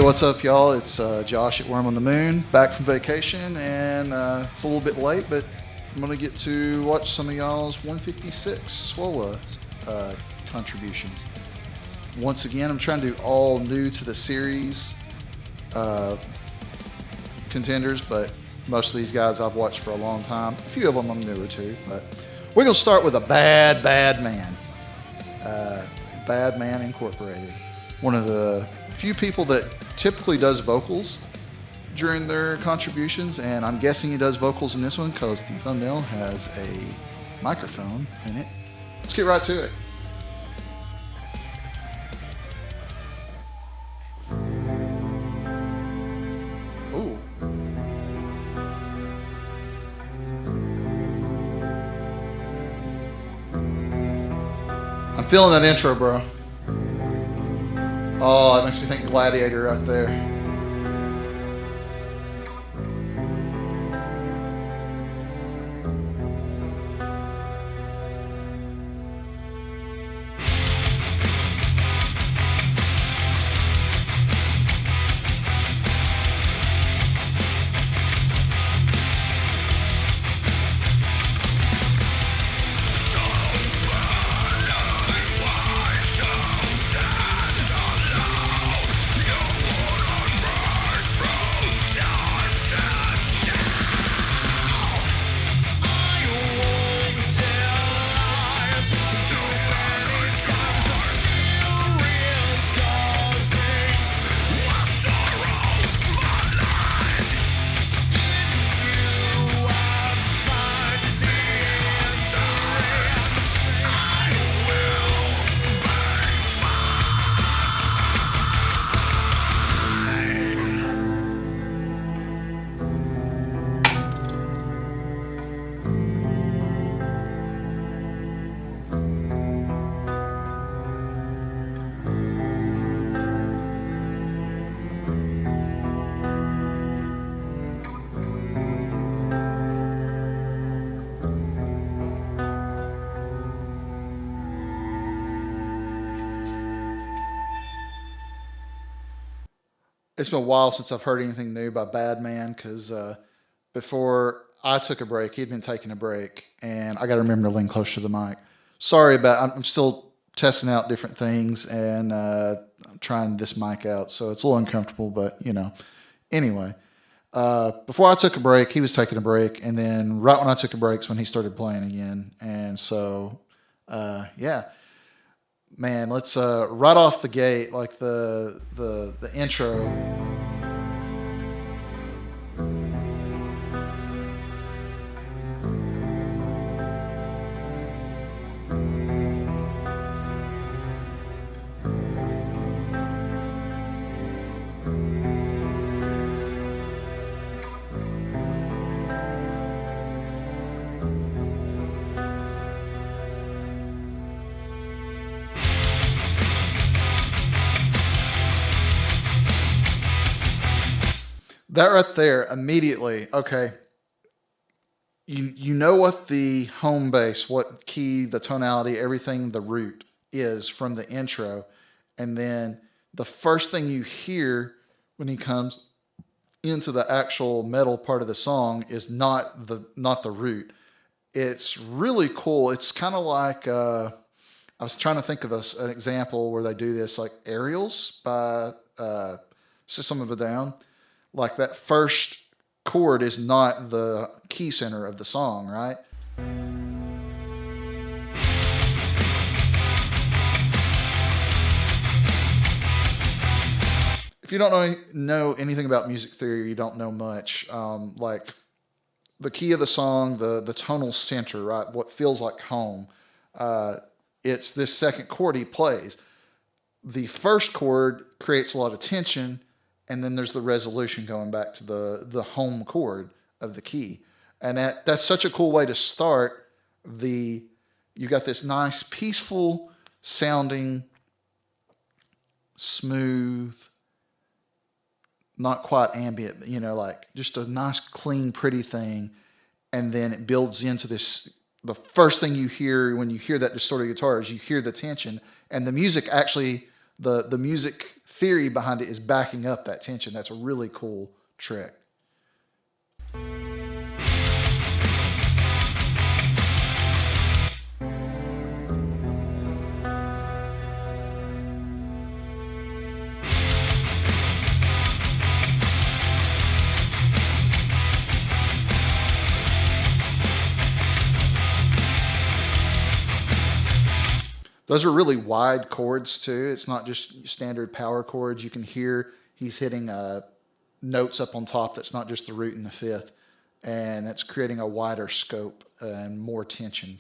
what's up, y'all? It's Josh at Wyrm on the Moon, back from vacation, and it's a little bit late, but I'm going to get to watch some of y'all's 156 Swola contributions. Once again, I'm trying to do all new to the series contenders, but most of these guys I've watched for a long time. A few of them I'm newer to, but we're going to start with a bad man. Bad Man Incorporated. One of the few people that typically does vocals during their contributions, and I'm guessing he does vocals in this one because the thumbnail has a microphone in it. Let's get right to it. Ooh. I'm feeling that intro, bro. Oh, that makes me think Gladiator right there. It's been a while since I've heard anything new by Bad Man because before I took a break, he'd been taking a break, and I got to remember to lean close to the mic. Sorry about. I'm still testing out different things and I'm trying this mic out, so it's a little uncomfortable, but you know. Anyway, before I took a break, he was taking a break, and then right when I took a break is when he started playing again, and so yeah. Man, let's right off the gate, like the intro. That right there, immediately, okay, you know what the home base, what key, the tonality, everything, the root is from the intro. And then the first thing you hear when he comes into the actual metal part of the song is not the root. It's really cool. It's kind of like, I was trying to think of an example where they do this, like Aerials by System of a Down. Like that first chord is not the key center of the song, right? If you don't know anything about music theory, you don't know much. Like the key of the song, the tonal center, right? What feels like home. It's this second chord he plays. The first chord creates a lot of tension, and then there's the resolution going back to the home chord of the key. And that's such a cool way to start. You got this nice, peaceful sounding, smooth, not quite ambient, but, like just a nice, clean, pretty thing. And then it builds into this. The first thing you hear when you hear that distorted guitar is you hear the tension, and the music actually the music theory behind it is backing up that tension. That's a really cool trick. Those are really wide chords too. It's not just standard power chords. You can hear he's hitting notes up on top that's not just the root and the fifth, and that's creating a wider scope and more tension.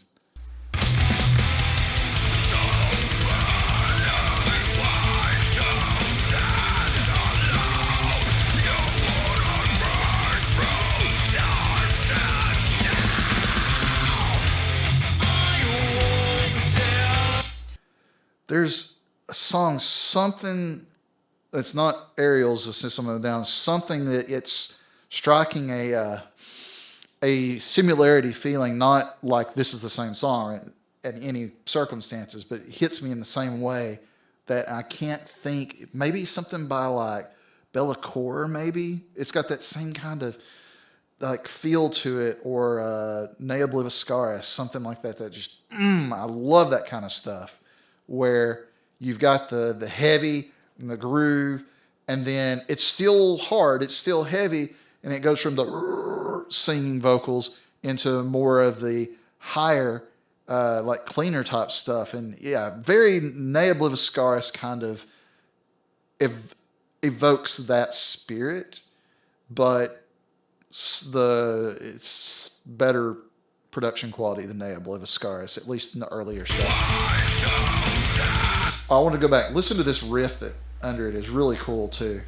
There's a song, something that's not Ariel's, it's just something down, something that it's striking a similarity feeling, not like this is the same song in any circumstances, but it hits me in the same way that I can't think. Maybe something by like Bella Core, maybe. It's got that same kind of like feel to it, or Nea Obliviscaris, something like that. That just, I love that kind of stuff, where you've got the heavy and the groove, and then it's still hard, it's still heavy, and it goes from the singing vocals into more of the higher, like cleaner type stuff. And yeah, very Nea Obliviscaris kind of evokes that spirit, but it's better production quality than Nea Obliviscaris, at least in the earlier stuff. I want to go back. Listen to this riff that under it is really cool too.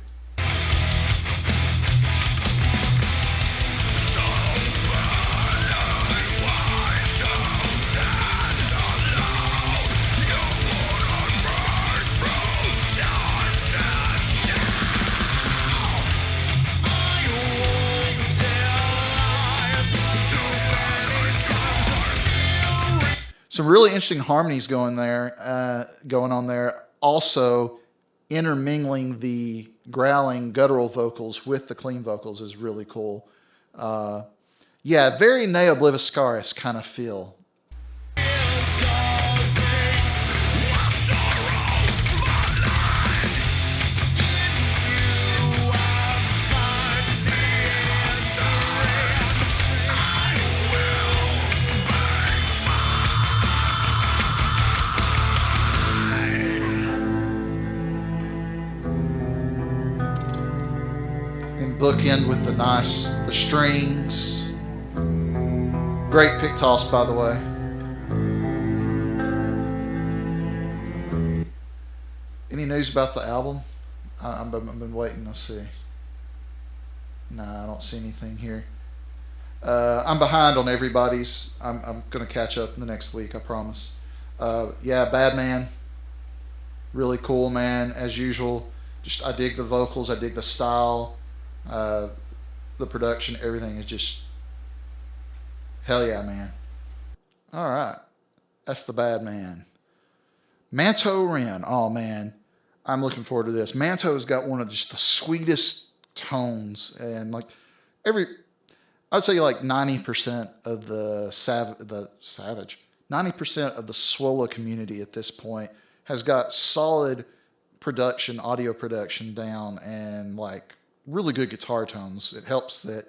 Some really interesting harmonies going on there. Also, intermingling the growling guttural vocals with the clean vocals is really cool. Yeah, very Nea Obliviscaris kind of feel. Bookend with the strings. Great pick toss, by the way. Any news about the album? I've been waiting to see. No, I don't see anything here. I'm behind on everybody's. I'm going to catch up in the next week, I promise. Yeah, Bad Man. Really cool, man, as usual. I dig the vocals, I dig the style. The production, everything is just hell yeah, man. All right, that's the Bad Man. Manto Ren. Oh man, I'm looking forward to this. Manto's got one of just the sweetest tones, and like I'd say like 90% of the Savage, 90% of the Swola community at this point has got solid production, audio production down, and like really good guitar tones. It helps that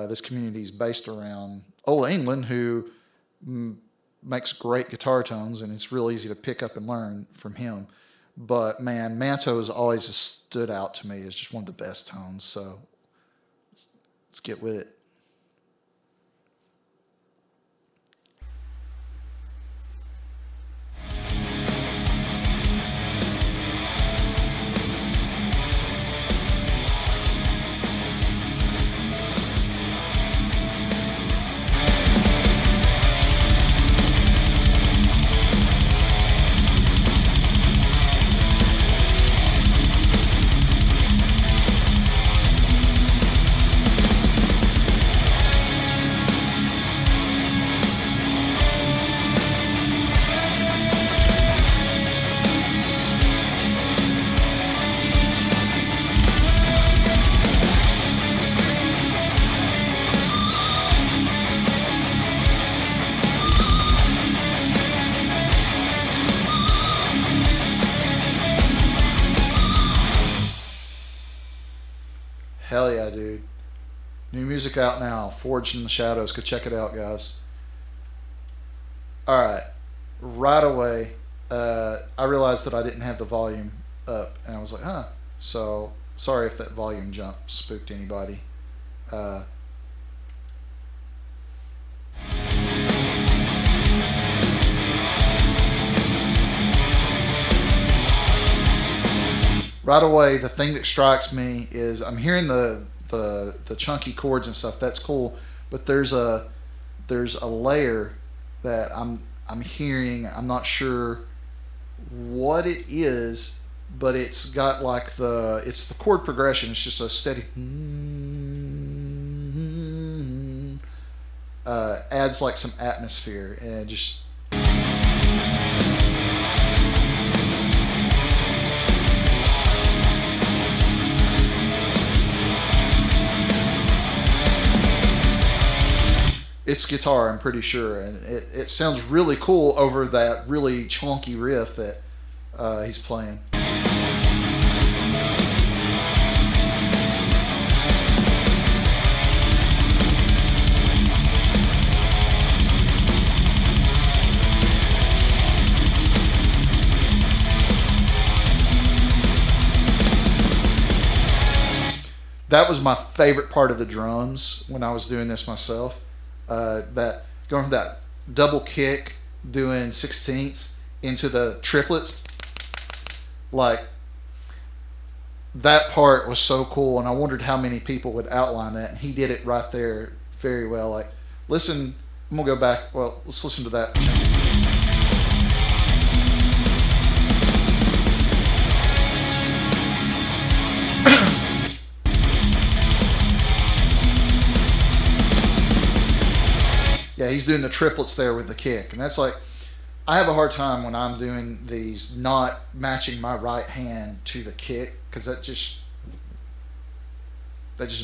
this community is based around Ola Englund, who makes great guitar tones, and it's real easy to pick up and learn from him. But man, Manto has always stood out to me as just one of the best tones. So let's get with it. yeah, dude. New music out now. Forged in the Shadows. Go check it out, guys. All right. Right away, I realized that I didn't have the volume up, and I was like, huh. So sorry if that volume jump spooked anybody. Right away, the thing that strikes me is I'm hearing the chunky chords and stuff. That's cool, but there's a layer that I'm hearing. I'm not sure what it is, but it's got like it's the chord progression. It's just a steady. Adds like some atmosphere and just. It's guitar, I'm pretty sure, and it sounds really cool over that really chunky riff that he's playing. That was my favorite part of the drums when I was doing this myself. That going from that double kick doing 16ths into the triplets, like that part was so cool, and I wondered how many people would outline that, and he did it right there very well. Like, listen, I'm gonna go back. Well, let's listen to that. Yeah, he's doing the triplets there with the kick. And that's like, I have a hard time when I'm doing these not matching my right hand to the kick, because that just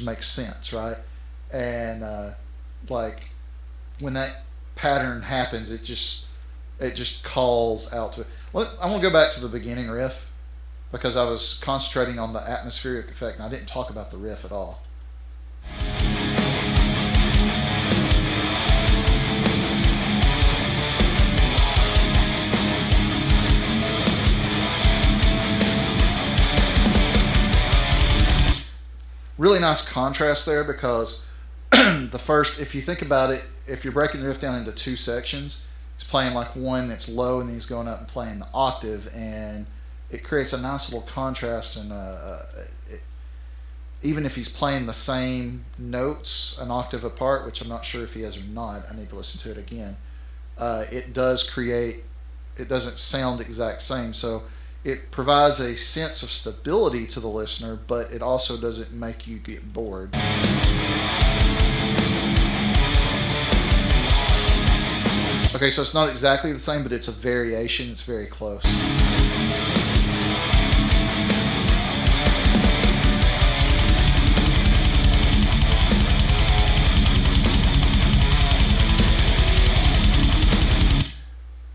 makes sense, right? And like when that pattern happens, it just calls out to it. Well, I want to go back to the beginning riff because I was concentrating on the atmospheric effect and I didn't talk about the riff at all. Really nice contrast there because the first, if you think about it, if you're breaking the riff down into two sections, he's playing like one that's low and then he's going up and playing the octave, and it creates a nice little contrast. And even if he's playing the same notes an octave apart, which I'm not sure if he has or not, I need to listen to it again, it doesn't sound the exact same. So it provides a sense of stability to the listener, but it also doesn't make you get bored. Okay, so it's not exactly the same, but it's a variation. It's very close.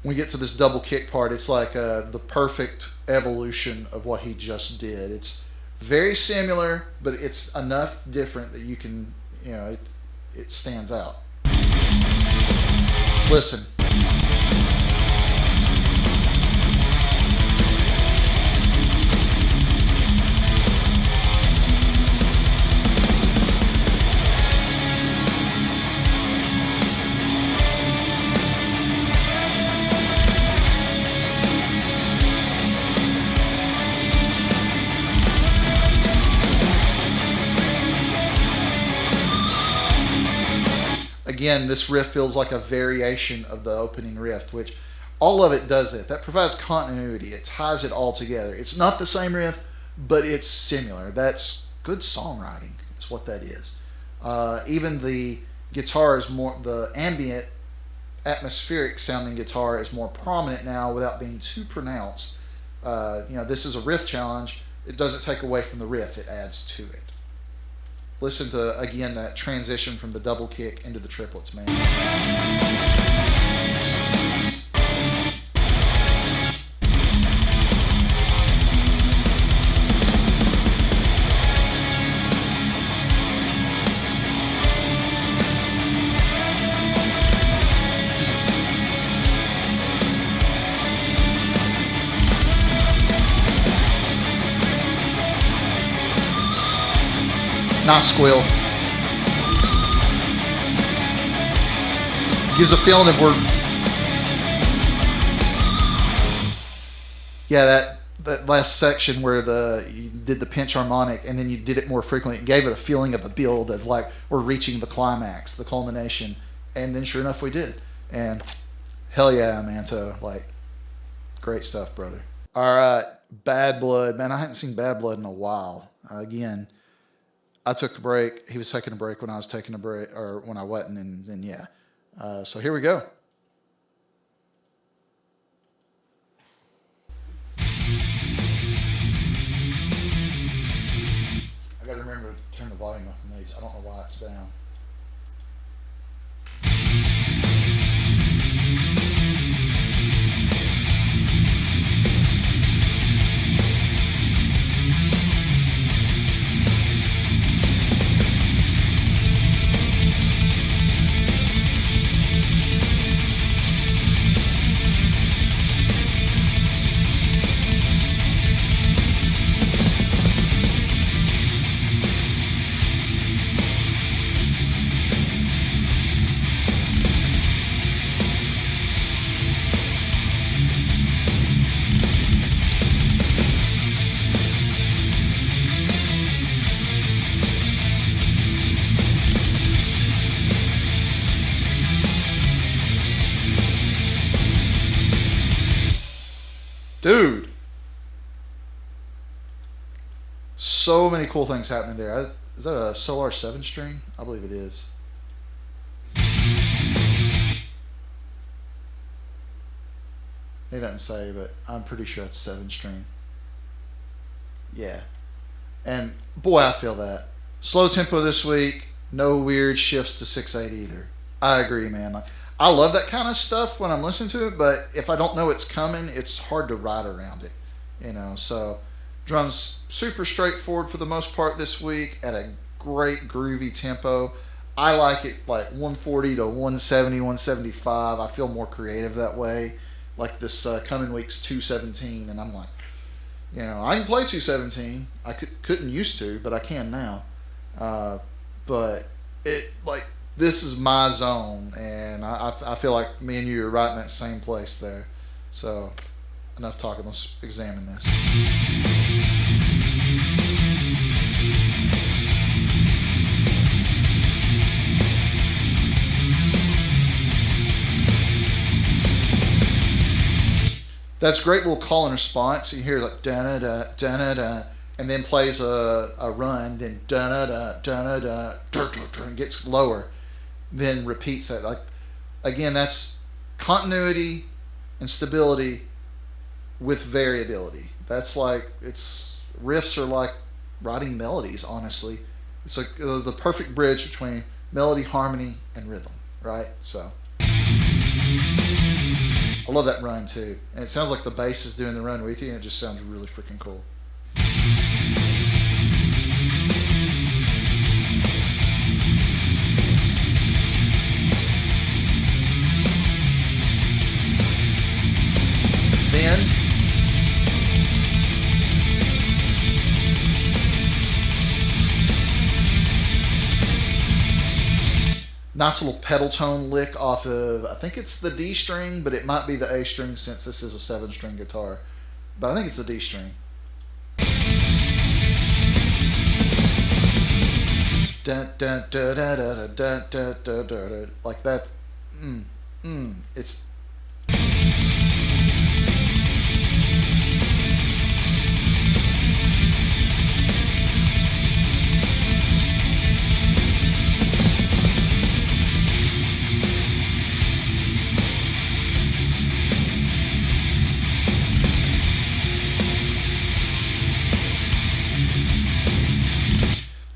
When we get to this double kick part, it's like the perfect evolution of what he just did. It's very similar, but it's enough different that you can, it stands out. Listen. Again, this riff feels like a variation of the opening riff, which all of it does it. That provides continuity. It ties it all together. It's not the same riff, but it's similar. That's good songwriting. That's what that is. Even the guitar is more, the ambient, atmospheric sounding guitar is more prominent now without being too pronounced. This is a riff challenge. It doesn't take away from the riff. It adds to it. Listen to, again, that transition from the double kick into the triplets, man. Not squeal. Gives a feeling of that last section where you did the pinch harmonic and then you did it more frequently. It gave it a feeling of a build of like we're reaching the climax, the culmination, and then sure enough we did. And hell yeah, Manto, like great stuff, brother. All right, Bad Blood, man. I hadn't seen Bad Blood in a while. Again, I took a break. He was taking a break when I was taking a break, or when I wasn't, and then yeah. So here we go. I gotta remember to turn the volume up on these. I don't know why it's down. Dude, so many cool things happening there. Is that a Solar 7 string? I believe it is. He doesn't say, but I'm pretty sure that's 7 string. Yeah. And boy, I feel that. Slow tempo this week. No weird shifts to 6/8 either. I agree, man. Like, I love that kind of stuff when I'm listening to it, but if I don't know it's coming, it's hard to ride around it, you know. So drums super straightforward for the most part this week at a great groovy tempo. I like it like 140 to 170, 175. I feel more creative that way. Like this coming week's 217, and I'm like, you know, I can play 217. I couldn't used to, but I can now. But it like. This is my zone, and I feel like me and you are right in that same place there. So, enough talking. Let's examine this. That's a great little call and response. You hear like da-da-da, da-da-da, and then plays a run, then da-da-da, da-da-da, and gets lower. Then repeats that. Like again, that's continuity and stability with variability. That's like riffs are like writing melodies. Honestly, it's like the perfect bridge between melody, harmony, and rhythm. Right. So I love that run too, and it sounds like the bass is doing the run with you, and it just sounds really freaking cool. Then nice little pedal tone lick off of, I think it's the D string, but it might be the A string since this is a 7-string guitar. But I think it's the D string. Dun, dun, dun, dun, dun, dun, dun, dun, dun, like that. It's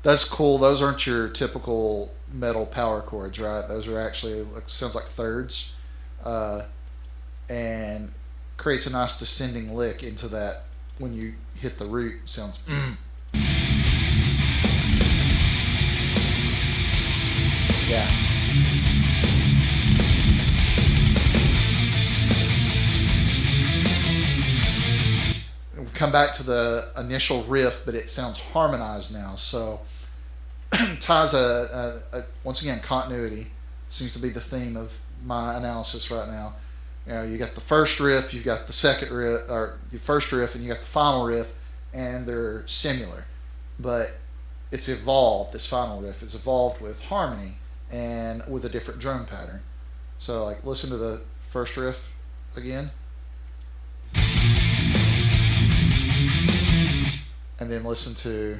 that's cool. Those aren't your typical metal power chords, right? Those are actually sounds like thirds, and creates a nice descending lick into that when you hit the root. Sounds. Yeah. We'll come back to the initial riff, but it sounds harmonized now. So ties once again, continuity seems to be the theme of my analysis right now. You know, you got the first riff, you got the second riff, or your first riff, and you got the final riff, and they're similar, but it's evolved. This final riff is evolved with harmony and with a different drum pattern. So, like, listen to the first riff again, and then listen to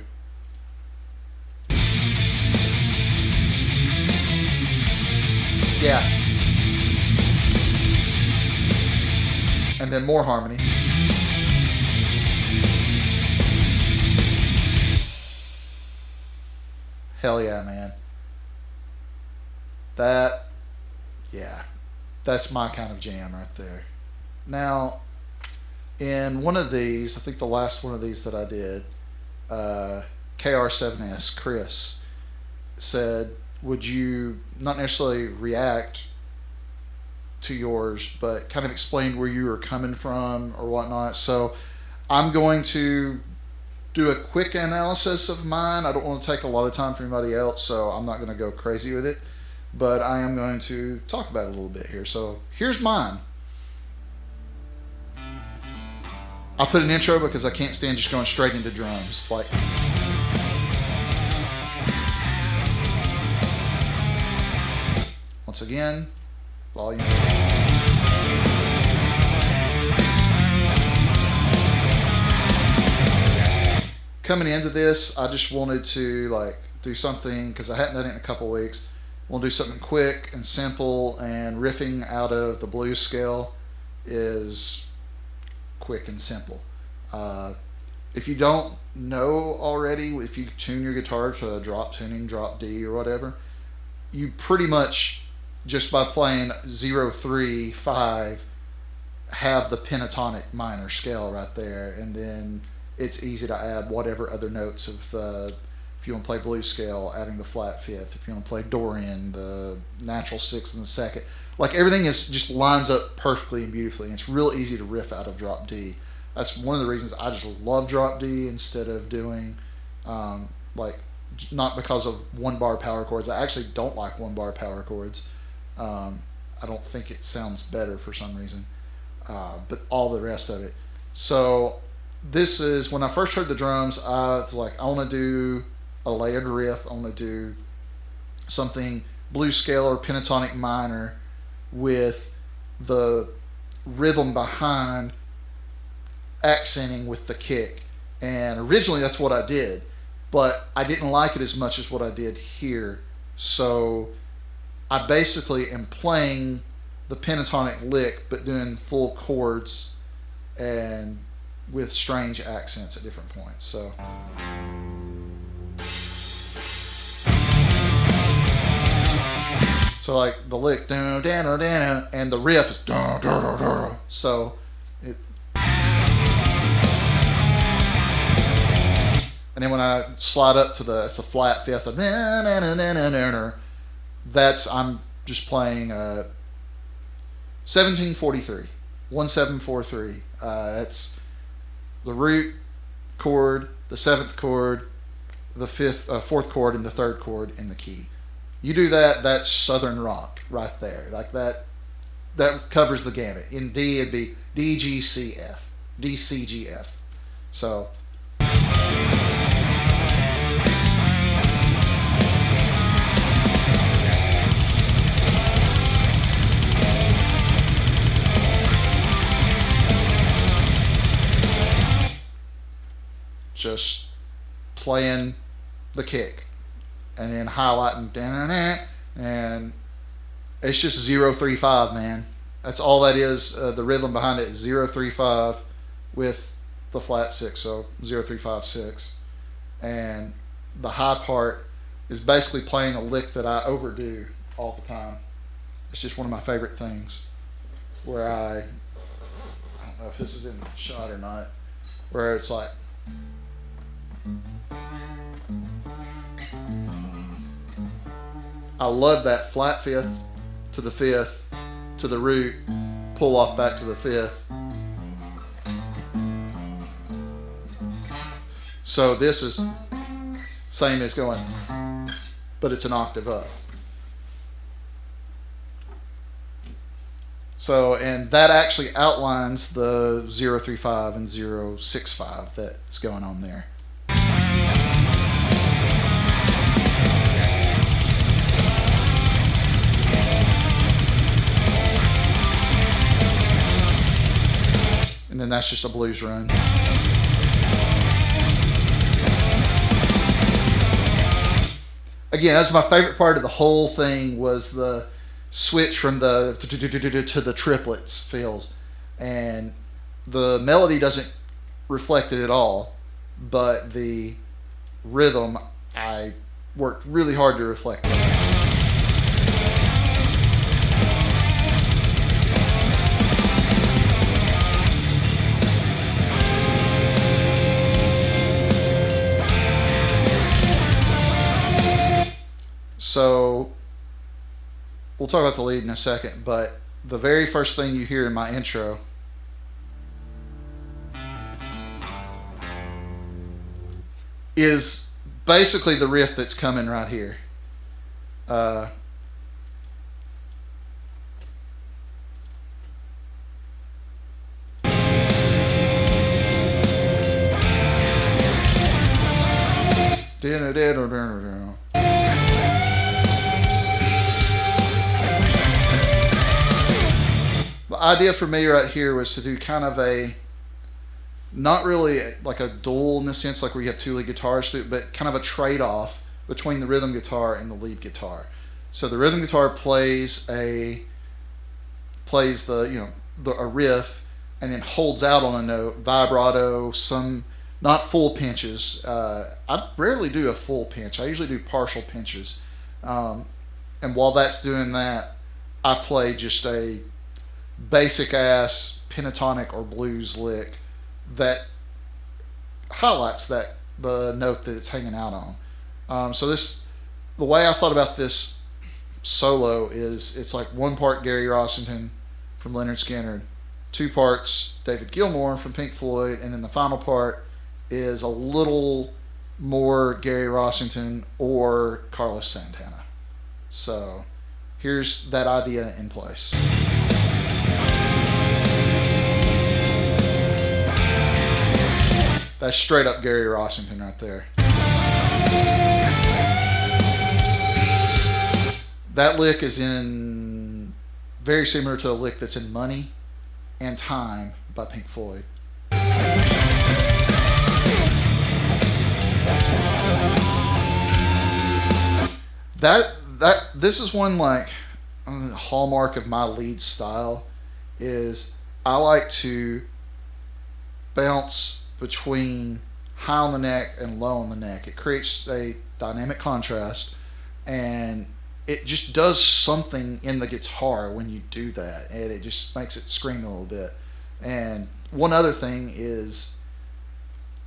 and then more harmony. Hell yeah, man. That's my kind of jam right there. Now, in one of these, I think the last one of these that I did, KR7S, Chris, said, would you not necessarily react to yours, but kind of explain where you were coming from or whatnot. So I'm going to do a quick analysis of mine. I don't want to take a lot of time for anybody else, so I'm not going to go crazy with it, but I am going to talk about it a little bit here. So here's mine. I put an intro because I can't stand just going straight into drums. Like, once again, volume. Coming into this, I just wanted to like do something because I hadn't done it in a couple weeks. I want to do something quick and simple, and riffing out of the blues scale is quick and simple. If you don't know already, if you tune your guitar to a drop tuning, drop D or whatever, you pretty much just by playing 0, 3, 5 have the pentatonic minor scale right there, and then it's easy to add whatever other notes of if you want to play blues scale, adding the flat fifth. If you want to play Dorian, the natural sixth and the second. Like, everything is just lines up perfectly and beautifully, and it's real easy to riff out of drop D. That's one of the reasons I just love drop D instead of doing like, not because of one bar power chords. I actually don't like one bar power chords. I don't think it sounds better for some reason, but all the rest of it. So this is, when I first heard the drums, I was like, I want to do a layered riff. I want to do something blues scale or pentatonic minor with the rhythm behind accenting with the kick. And originally that's what I did, but I didn't like it as much as what I did here. So I basically am playing the pentatonic lick but doing full chords and with strange accents at different points. So like the lick, and the riff is, so it, and then when I slide up to it's a flat fifth of, I'm just playing 1743, 1743. That's the root chord, the seventh chord, the fourth chord, and the third chord in the key. You do that, that's Southern rock right there. Like that covers the gamut. In D, it'd be D, G, C, F, D, C, G, F. So just playing the kick and then highlighting, and it's just 0, 3, 5, man. That's all that is. The rhythm behind it is 0, 3, 5 with the flat 6, so 0, 3, 5, 6. And the high part is basically playing a lick that I overdo all the time. It's just one of my favorite things, where I don't know if this is in the shot or not, where it's like, I love that flat fifth to the fifth to the root, pull off back to the fifth. So this is same as going. but it's an octave up. So, and that actually outlines the 035 and 065 that's going on there. And then that's just a blues run. Again, that's my favorite part of the whole thing, was the switch from the to the triplets fills, and the melody doesn't reflect it at all, but the rhythm, I worked really hard to reflect that. So we'll talk about the lead in a second, but the very first thing you hear in my intro is basically the riff that's coming right here. The idea for me right here was to do kind of a, not really like a dual in the sense like where you have two lead guitars, but kind of a trade-off between the rhythm guitar and the lead guitar. So the rhythm guitar plays a riff and then holds out on a note, vibrato, some not full pinches. I rarely do a full pinch. I usually do partial pinches. And while that's doing that, I play just a basic ass pentatonic or blues lick that highlights the note that it's hanging out on. So the way I thought about this solo is it's like one part Gary Rossington from Lynyrd Skynyrd, two parts David Gilmour from Pink Floyd, and then the final part is a little more Gary Rossington or Carlos Santana. So here's that idea in place. That's straight up Gary Rossington right there. That lick is in very similar to a lick that's in Money and Time by Pink Floyd. This is one like hallmark of my lead style is I like to bounce between high on the neck and low on the neck. It creates a dynamic contrast, and it just does something in the guitar when you do that, and it just makes it scream a little bit. And one other thing is,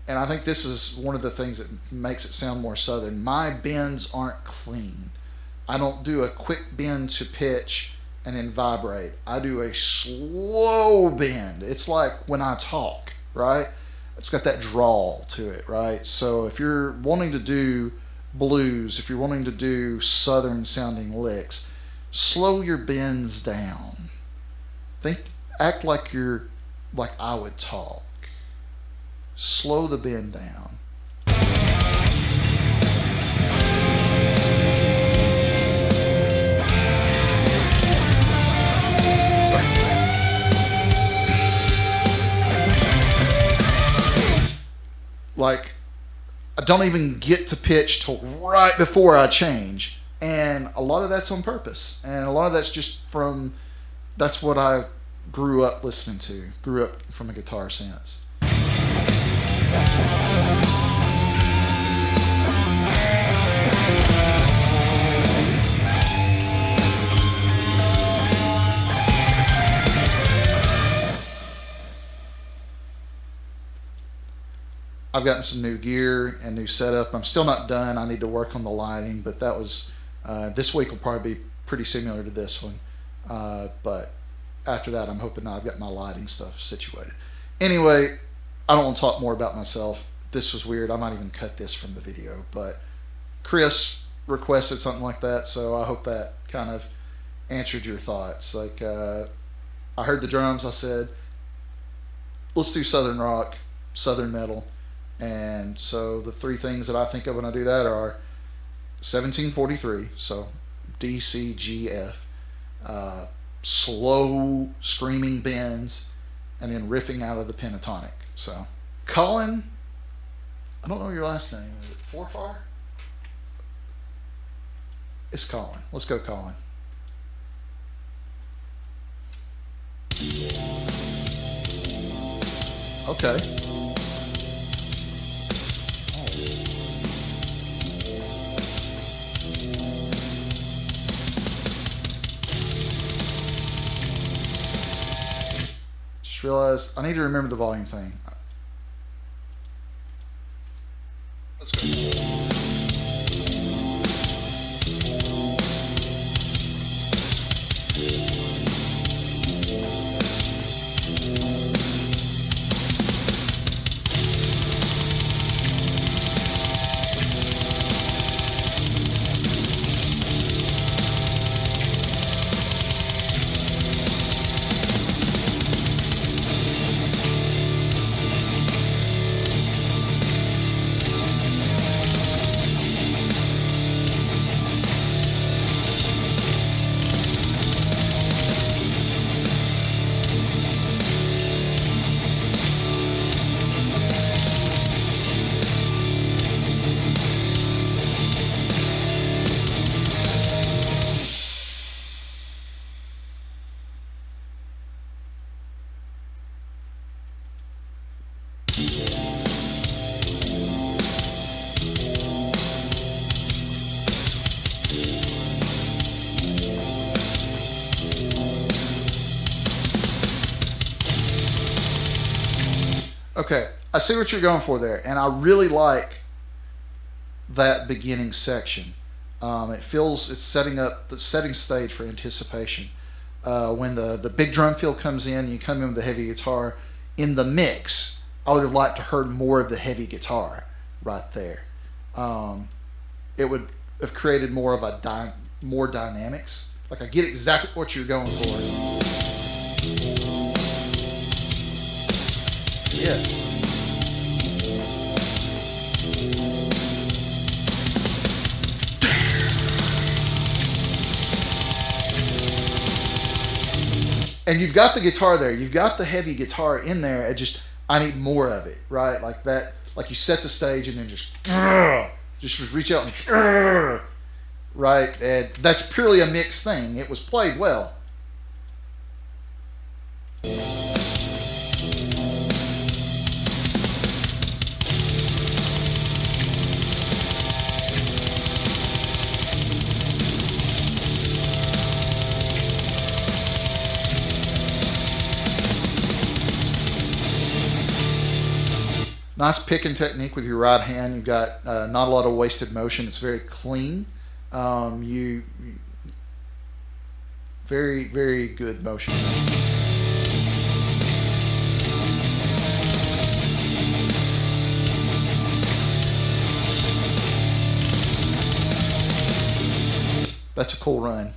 and I think this is one of the things that makes it sound more southern, my bends aren't clean. I don't do a quick bend to pitch and then vibrate. I do a slow bend. It's like when I talk, right? It's got that drawl to it, right? So if you're wanting to do blues, if you're wanting to do southern sounding licks, slow your bends down. Act like I would talk. Slow the bend down. Like, I don't even get to pitch till right before I change. And a lot of that's on purpose. And a lot of that's just that's what I grew up listening to. Grew up from a guitar sense. I've gotten some new gear and new setup. I'm still not done. I need to work on the lighting, but that was this week will probably be pretty similar to this one. But after that, I'm hoping that I've got my lighting stuff situated. Anyway, I don't want to talk more about myself. This was weird. I might even cut this from the video. But Chris requested something like that, so I hope that kind of answered your thoughts. Like, I heard the drums, I said, let's do Southern rock, Southern metal. And so the three things that I think of when I do that are 1743, so D, C, G, F, slow screaming bends, and then riffing out of the pentatonic. So, Colin, I don't know your last name. Is it Forfar? It's Colin. Let's go, Colin. Okay. Just realized I need to remember the volume thing. Let's go. Okay, I see what you're going for there, and I really like that beginning section. It feels it's setting stage for anticipation. When the big drum fill comes in, you come in with the heavy guitar. In the mix, I would have liked to heard more of the heavy guitar right there. It would have created more of a more dynamics. Like, I get exactly what you're going for. Yes. And you've got the guitar there. You've got the heavy guitar in there. I need more of it, right? Like that. Like you set the stage and then just reach out and right. And that's purely a mixed thing. It was played well. Nice picking technique with your right hand. You've got not a lot of wasted motion. It's very clean. Very, very good motion. That's a cool run.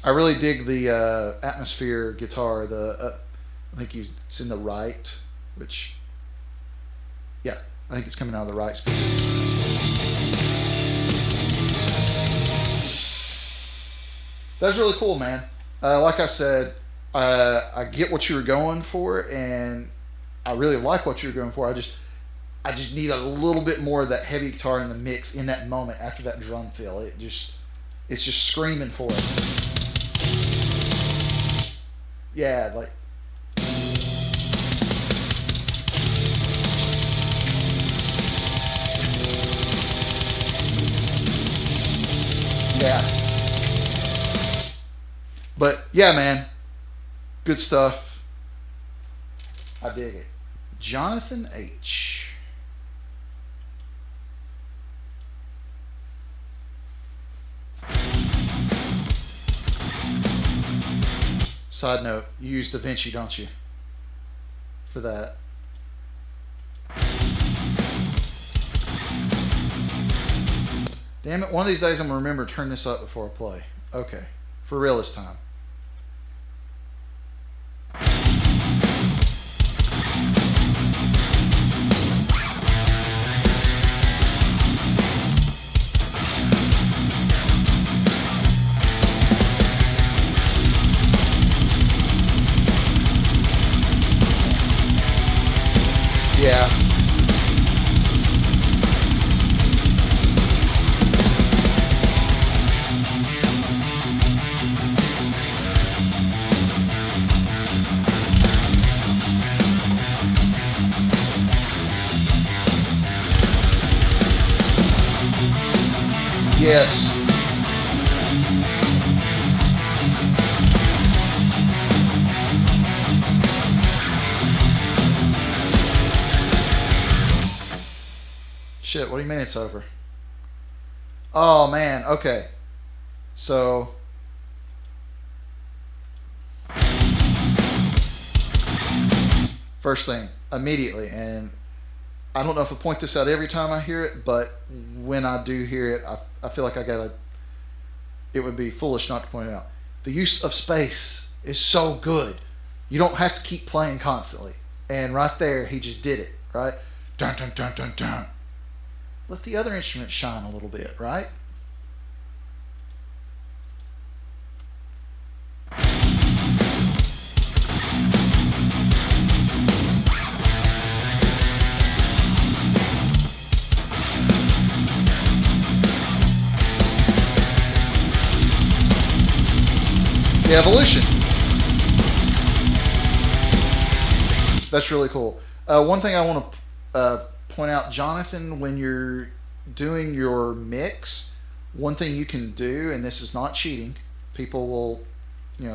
I really dig the atmosphere guitar. I think it's in the right, which, yeah, I think it's coming out of the right speaker. That's really cool, man. Like I said, I get what you were going for, and I really like what you were going for. I just need a little bit more of that heavy guitar in the mix in that moment after that drum fill. It's just screaming for it. Yeah, like. Yeah. But yeah, man. Good stuff. I dig it. Jonathan H. Side note, you use DaVinci, don't you? for that. Damn it, one of these days I'm going to remember to turn this up before I play. Okay, for real this time. Yeah. Yes. Shit, what do you mean it's over? Oh, man. Okay. So... first thing, immediately, and I don't know if I point this out every time I hear it, but when I do hear it, I feel like it would be foolish not to point it out. The use of space is so good. You don't have to keep playing constantly. And right there, he just did it, right? Dun, dun, dun, dun, dun. Let the other instruments shine a little bit, right? The evolution. That's really cool. One thing I want to point out, Jonathan, when you're doing your mix, one thing you can do, and this is not cheating, people will,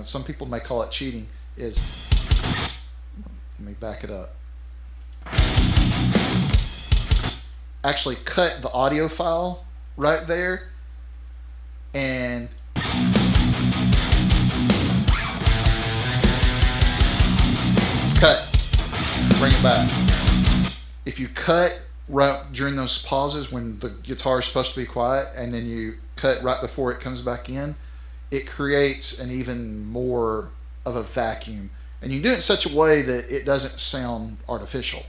some people may call it cheating, is, let me back it up. Actually cut the audio file right there and cut. Bring it back. If you cut right during those pauses when the guitar is supposed to be quiet and then you cut right before it comes back in, it creates an even more of a vacuum. And you do it in such a way that it doesn't sound artificial.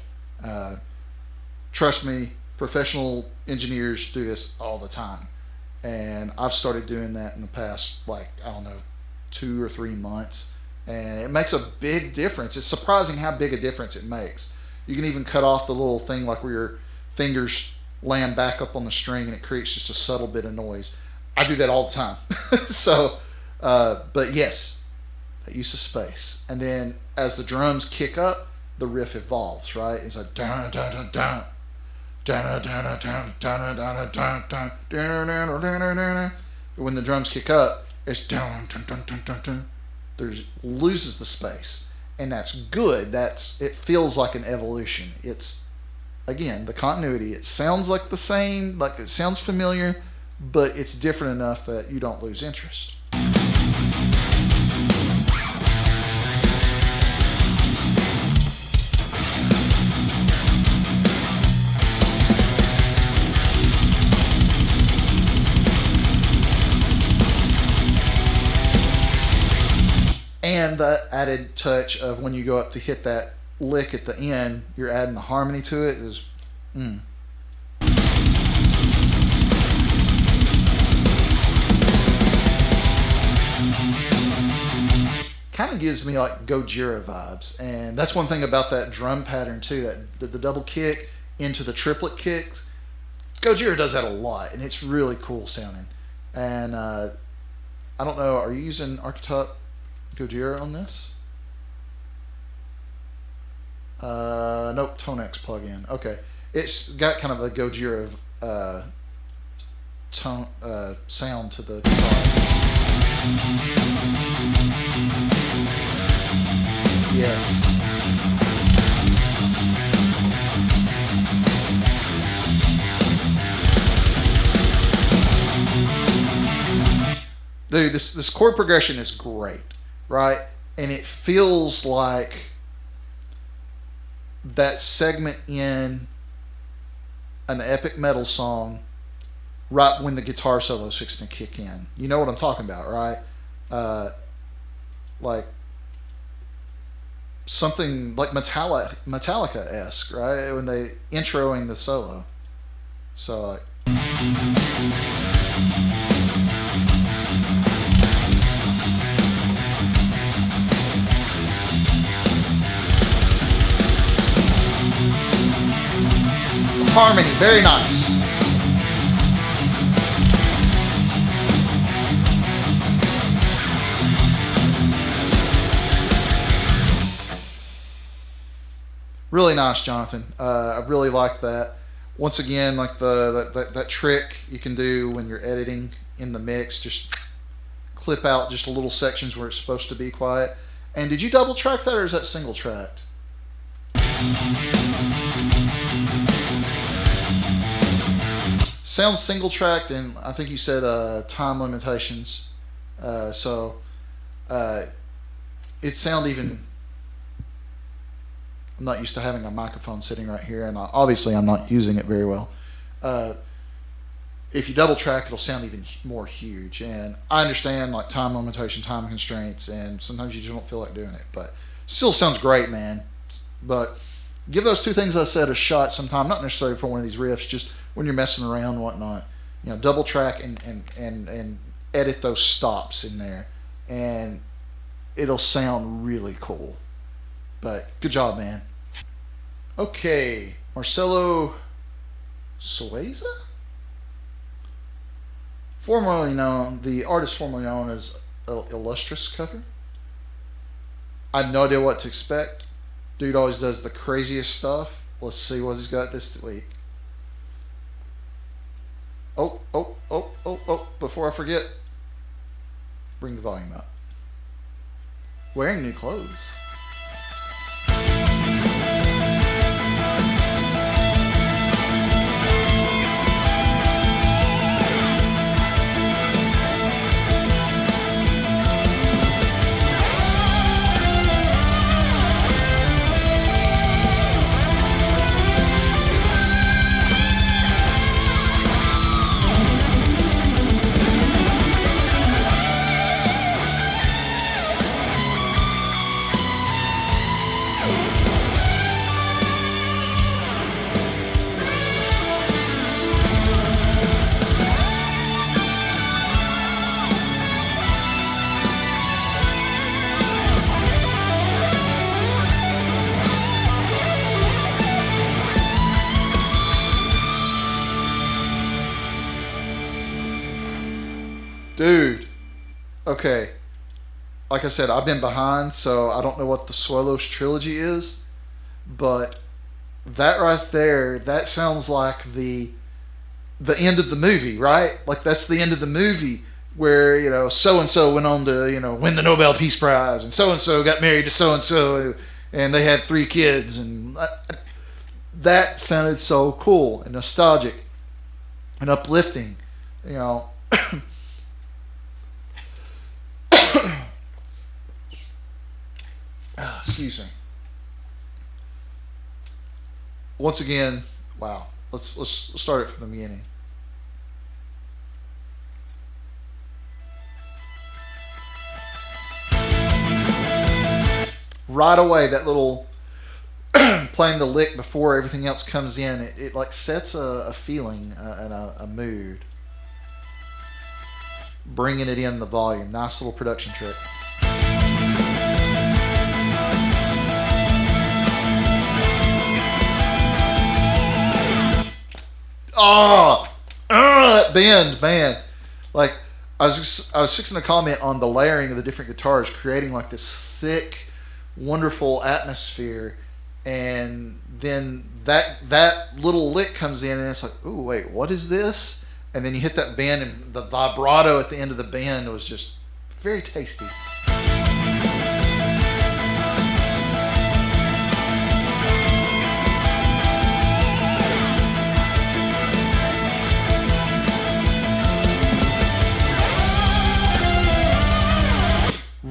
Trust me, professional engineers do this all the time. And I've started doing that in the past, 2 or 3 months. And it makes a big difference. It's surprising how big a difference it makes. You can even cut off the little thing like where your fingers land back up on the string and it creates just a subtle bit of noise. I do that all the time. So, but yes, that use of space. And then as the drums kick up, the riff evolves, right? It's like dun dun dun dun dun dun dun dun dun dun dun dun dun. When the drums kick up, it's dun dun dun dun dun dun. There's loses the space, and that's good. It feels like an evolution. It's, again, the continuity. It sounds like the same, like it sounds familiar, but it's different enough that you don't lose interest. And the added touch of when you go up to hit that lick at the end, you're adding the harmony to it is kind of gives me like Gojira vibes. And that's one thing about that drum pattern too, that the double kick into the triplet kicks. Gojira does that a lot, and it's really cool sounding. And I don't know, are you using Archetype Gojira on this? Nope, Tonex plugin. Okay, it's got kind of a Gojira tone sound to the guitar. Yes. Dude, this chord progression is great. Right? And it feels like that segment in an epic metal song right when the guitar solo is fixing to kick in. You know what I'm talking about, right? Like something like Metallica-esque, right? When they introing the solo. So like, harmony, very nice. Really nice, Jonathan. I really like that. Once again, like that trick you can do when you're editing in the mix, just clip out just a little sections where it's supposed to be quiet. And did you double track that, or is that single tracked? Sounds single tracked, and I think you said time limitations. So it sound even. I'm not used to having a microphone sitting right here, and obviously I'm not using it very well. If you double track, it'll sound even more huge. And I understand like time limitation, time constraints, and sometimes you just don't feel like doing it. But still sounds great, man. But give those two things I said a shot sometime. Not necessarily for one of these riffs, just when you're messing around and whatnot. You know, double track and edit those stops in there, and it'll sound really cool. But good job, man. Okay, Marcelo Souza? Formerly known, the artist formerly known as Illustrious Cover. I have no idea what to expect. Dude always does the craziest stuff. Let's see what he's got this week. Oh, before I forget, bring the volume up. Wearing new clothes. Dude, okay, like I said, I've been behind, so I don't know what the Suelos trilogy is, but that right there, that sounds like the end of the movie, right? Like that's the end of the movie where, you know, so-and-so went on to, you know, win the Nobel Peace Prize, and so-and-so got married to so-and-so, and they had 3 kids, and that sounded so cool and nostalgic and uplifting, you know. Excuse me. Once again, wow. Let's start it from the beginning. Right away, that little playing the lick before everything else comes in, it like sets a feeling and a mood. Bringing it in the volume. Nice little production trick. That bend, man. Like I was fixing to comment on the layering of the different guitars, creating like this thick, wonderful atmosphere, and then that little lick comes in, and it's like, ooh, wait, what is this? And then you hit that bend, and the vibrato at the end of the bend was just very tasty.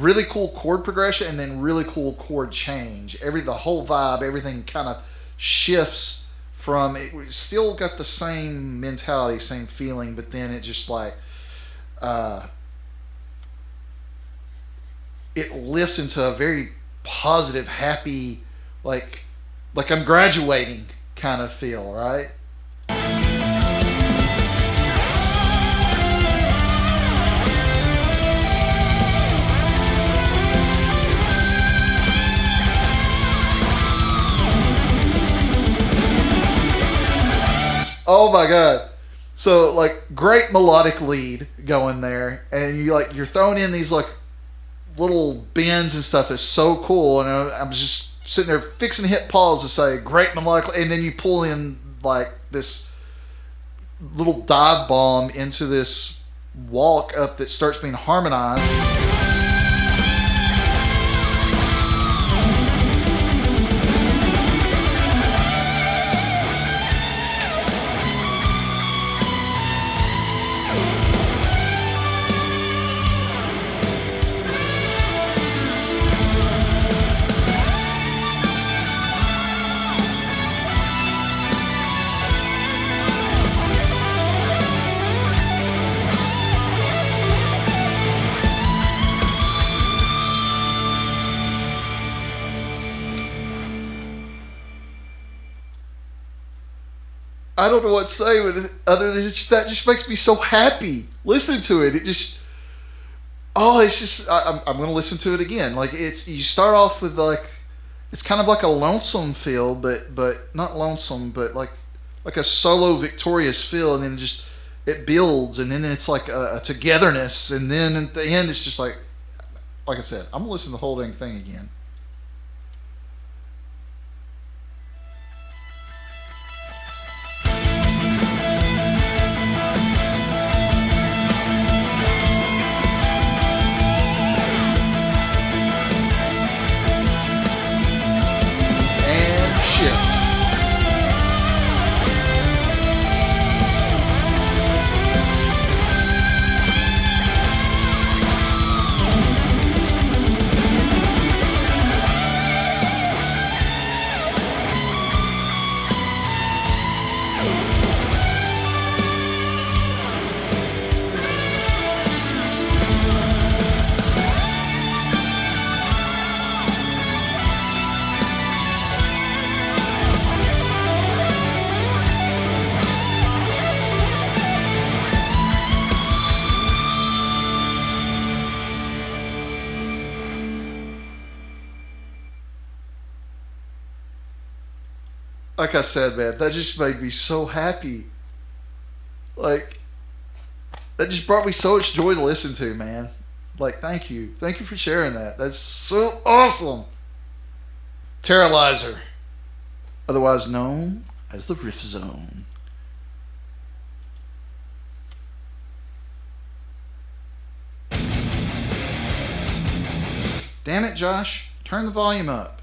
really cool chord progression and then really cool chord change. The whole vibe, everything kind of shifts from it. We still got the same mentality, same feeling, but then it just like it lifts into a very positive, happy, like I'm graduating kind of feel, right? Oh my god. So like great melodic lead going there, and you're throwing in these like little bends and stuff. It's so cool, and I'm just sitting there fixing to hit pause to say great melodic, and then you pull in like this little dive bomb into this walk up that starts being harmonized. I don't know what to say with it other than that just makes me so happy. Listen to it. It just, it's just, I'm going to listen to it again. Like you start off with like, it's kind of like a lonesome feel, but not lonesome, but like a solo victorious feel. And then just, it builds, and then it's like a togetherness. And then at the end, it's just like I said, I'm going to listen to the whole dang thing again. Like I said, man, that just made me so happy. Like, that just brought me so much joy to listen to, man. Like, thank you. Thank you for sharing that. That's so awesome. Terralizer, otherwise known as the Riff Zone. Damn it, Josh. Turn the volume up.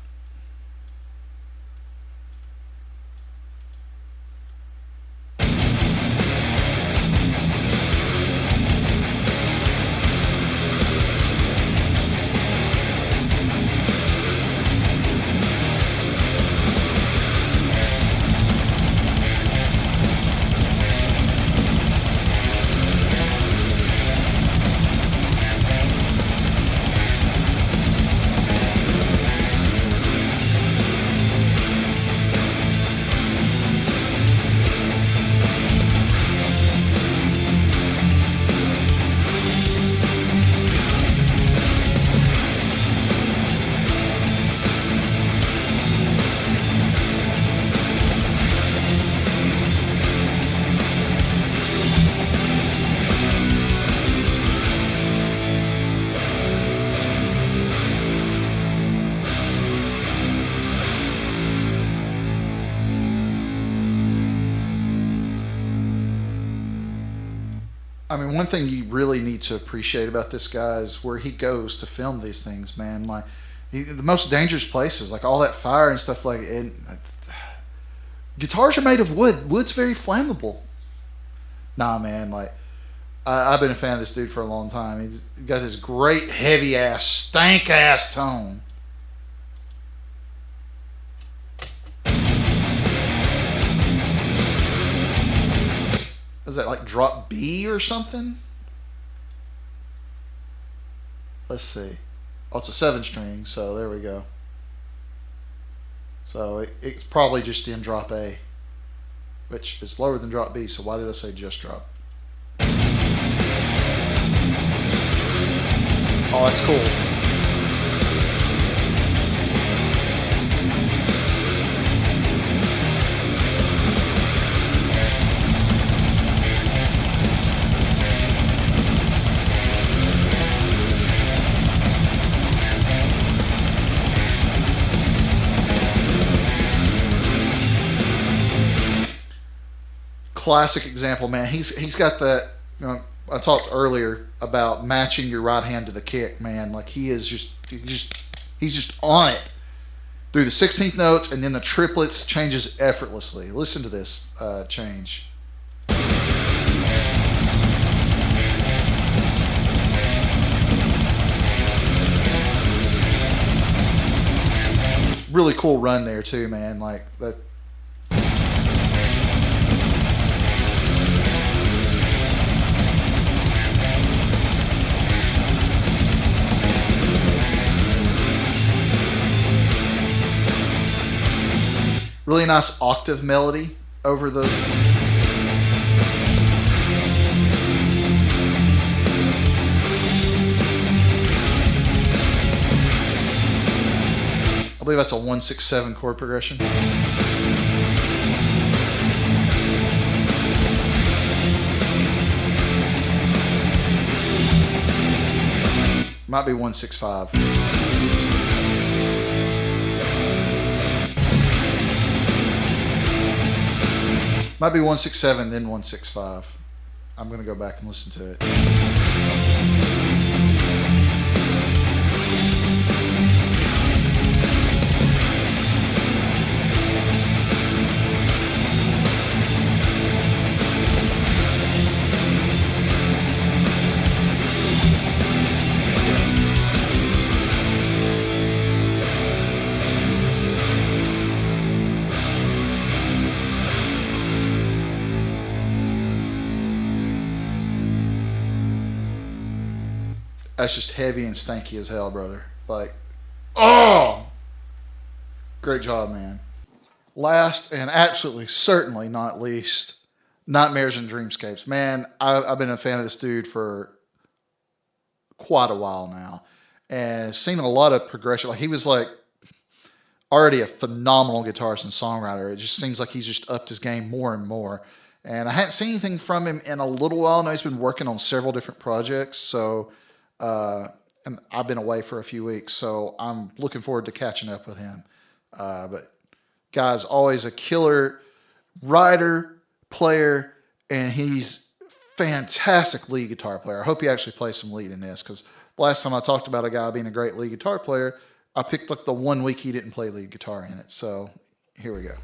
I mean, one thing you really need to appreciate about this guy is where he goes to film these things, man. Like, the most dangerous places, like all that fire and stuff like it. Guitars are made of wood. Wood's very flammable. Nah, man, like, I've been a fan of this dude for a long time. He's got this great heavy ass, stank ass tone. Is that like drop B or something? Let's see. Oh, it's a 7-string, so there we go. So it's probably just in drop A, which is lower than drop B, so why did I say just drop? Oh, that's cool. Classic example, man. He's got that. You know, I talked earlier about matching your right hand to the kick, man. Like he's just on it through the 16th notes, and then the triplets changes effortlessly. Listen to this change. Really cool run there too, man. Like that. Really nice octave melody over the. I believe that's a 1-6-7 chord progression. Might be 1-6-5. Might be 1-6-7, then 1-6-5. I'm going to go back and listen to it. That's just heavy and stanky as hell, brother. Like, oh! Great job, man. Last and absolutely certainly not least, Nightmares and Dreamscapes. Man, I've been a fan of this dude for quite a while now. And seen a lot of progression. Like, he was like already a phenomenal guitarist and songwriter. It just seems like he's just upped his game more and more. And I hadn't seen anything from him in a little while. Now he's been working on several different projects. So, and I've been away for a few weeks, so I'm looking forward to catching up with him. But guy's always a killer writer, player, and he's fantastic lead guitar player. I hope he actually plays some lead in this, because last time I talked about a guy being a great lead guitar player, I picked like the 1 week he didn't play lead guitar in it. So here we go.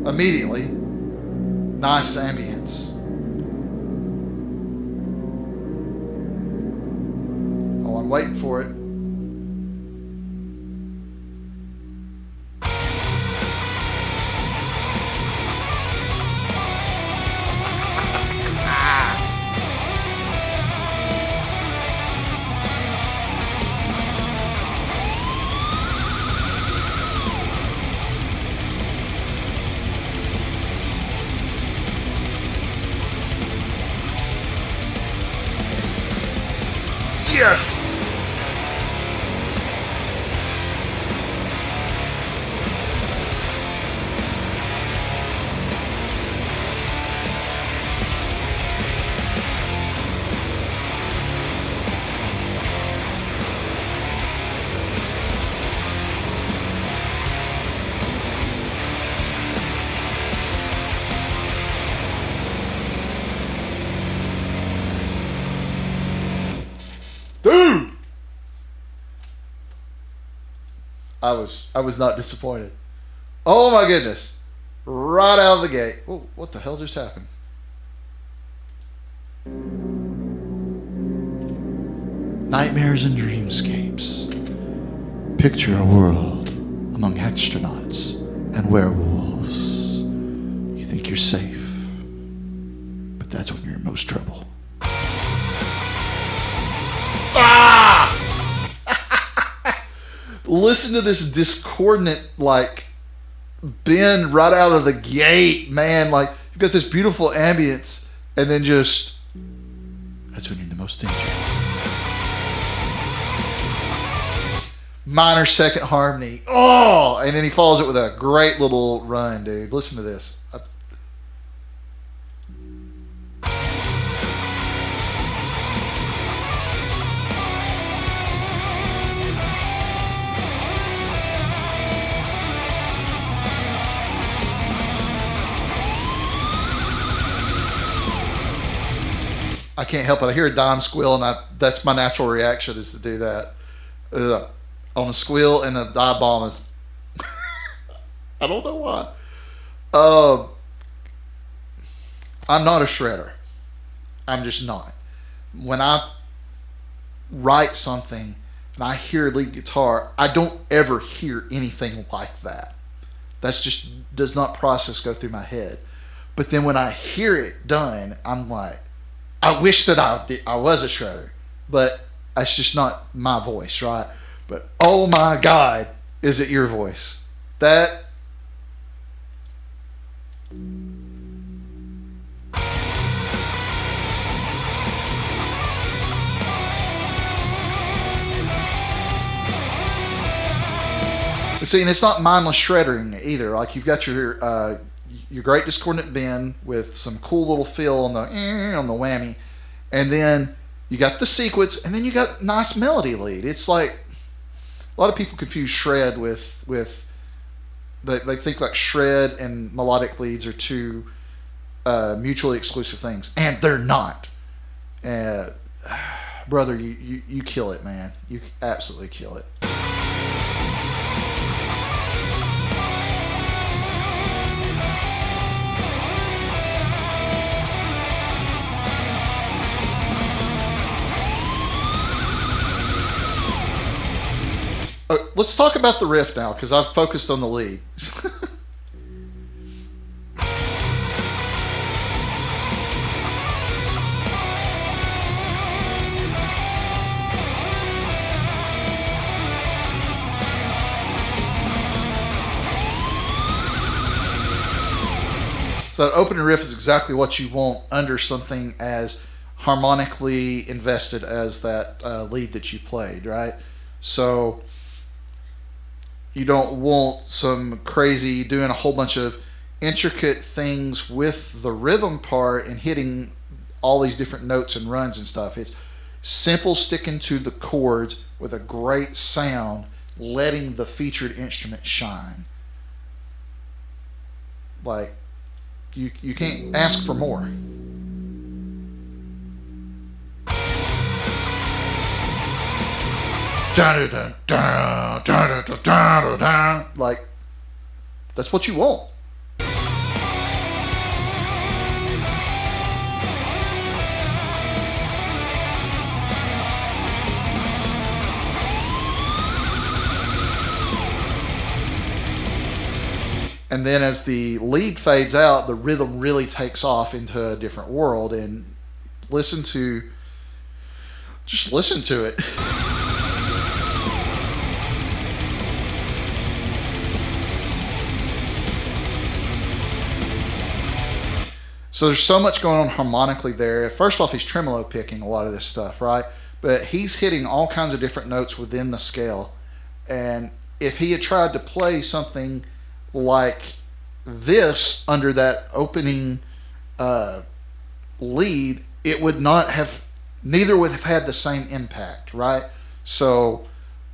Immediately, nice ambience. Oh, I'm waiting for it. Yes! Dude! I was not disappointed. Oh my goodness. Right out of the gate. Oh, what the hell just happened? nightmares and dreamscapes. Picture a world among astronauts and werewolves. You think you're safe, but that's when you're in most trouble. Ah! Listen to this discordant, like, bend right out of the gate, man. Like, you've got this beautiful ambience, and then just, that's when you're in the most danger. Minor second harmony. Oh! And then he follows it with a great little run, dude. Listen to this. I can't help it. I hear a dime squeal, and that's my natural reaction is to do that. On the squeal and the dive bomb is... I don't know why. I'm not a shredder. I'm just not. When I write something and I hear lead guitar, I don't ever hear anything like that. That's just does not go through my head. But then when I hear it done, I'm like, I wish that I was a shredder, but that's just not my voice, right? But oh my God, is it your voice? That. See, and it's not mindless shredding either. Like you've got your great discordant bend with some cool little fill on the whammy, and then you got the sequence, and then you got nice melody lead. It's like a lot of people confuse shred with they think like shred and melodic leads are two mutually exclusive things, and they're not. Brother, you kill it, man. You absolutely kill it. Let's talk about the riff now, because I've focused on the lead. So that opening riff is exactly what you want under something as harmonically invested as that lead that you played, right? So you don't want some crazy doing a whole bunch of intricate things with the rhythm part and hitting all these different notes and runs and stuff. It's simple sticking to the chords with a great sound, letting the featured instrument shine. Like, you can't ask for more. Like, that's what you want. And then as the lead fades out, the rhythm really takes off into a different world. And just listen to it. So there's so much going on harmonically there. First off, he's tremolo picking a lot of this stuff, right? But he's hitting all kinds of different notes within the scale. And if he had tried to play something like this under that opening lead, it would not have, neither would have had the same impact, right? So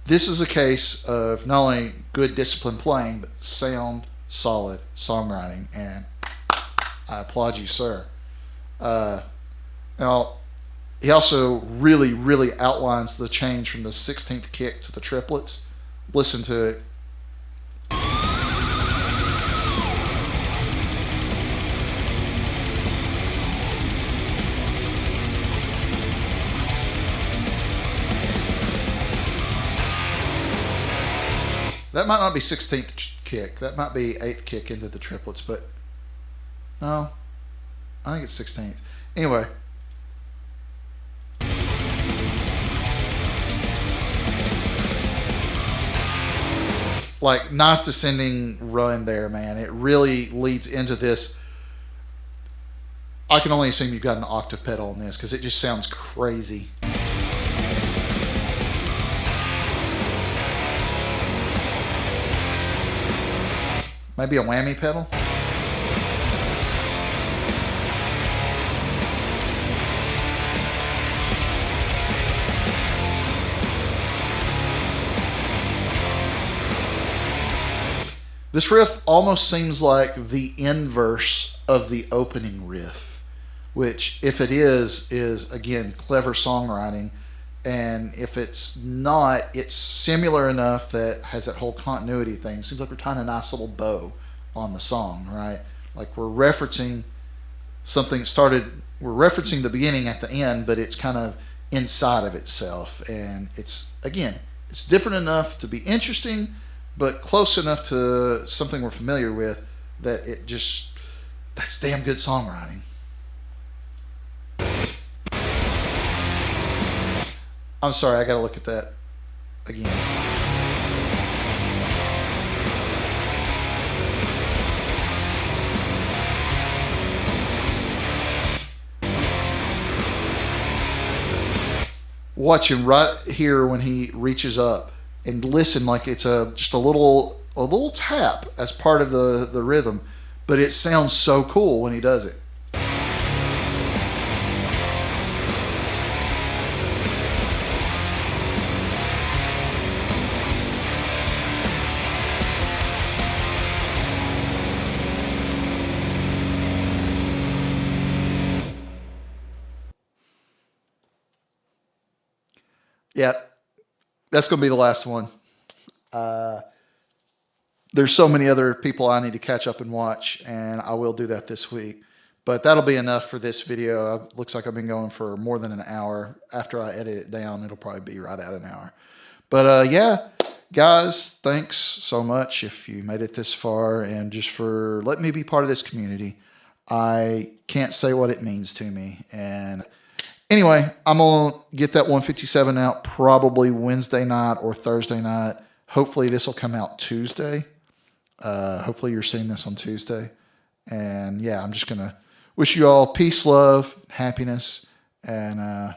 this is a case of not only good disciplined playing, but sound, solid songwriting, and I applaud you, sir. Now, he also really, really outlines the change from the 16th kick to the triplets. Listen to it. That might not be 16th kick. That might be 8th kick into the triplets, but no, I think it's 16th. Anyway. Like, nice descending run there, man. It really leads into this. I can only assume you've got an octave pedal on this because it just sounds crazy. Maybe a whammy pedal? This riff almost seems like the inverse of the opening riff, which, if it is again, clever songwriting. And if it's not, it's similar enough that has that whole continuity thing. Seems like we're tying a nice little bow on the song, right? Like we're referencing something that started, we're referencing the beginning at the end, but it's kind of inside of itself. And it's, again, it's different enough to be interesting, but close enough to something we're familiar with that it just, that's damn good songwriting. I'm sorry, I gotta look at that again. Watch him right here when he reaches up and listen like it's just a little tap as part of the rhythm, but it sounds so cool when he does it. Yeah, that's going to be the last one. There's so many other people I need to catch up and watch, and I will do that this week. But that'll be enough for this video. Looks like I've been going for more than an hour. After I edit it down, it'll probably be right at an hour. But yeah, guys, thanks so much if you made it this far, and just for letting me be part of this community. I can't say what it means to me. And anyway, I'm going to get that 157 out probably Wednesday night or Thursday night. Hopefully this will come out Tuesday. Hopefully you're seeing this on Tuesday. And yeah, I'm just going to wish you all peace, love, happiness, and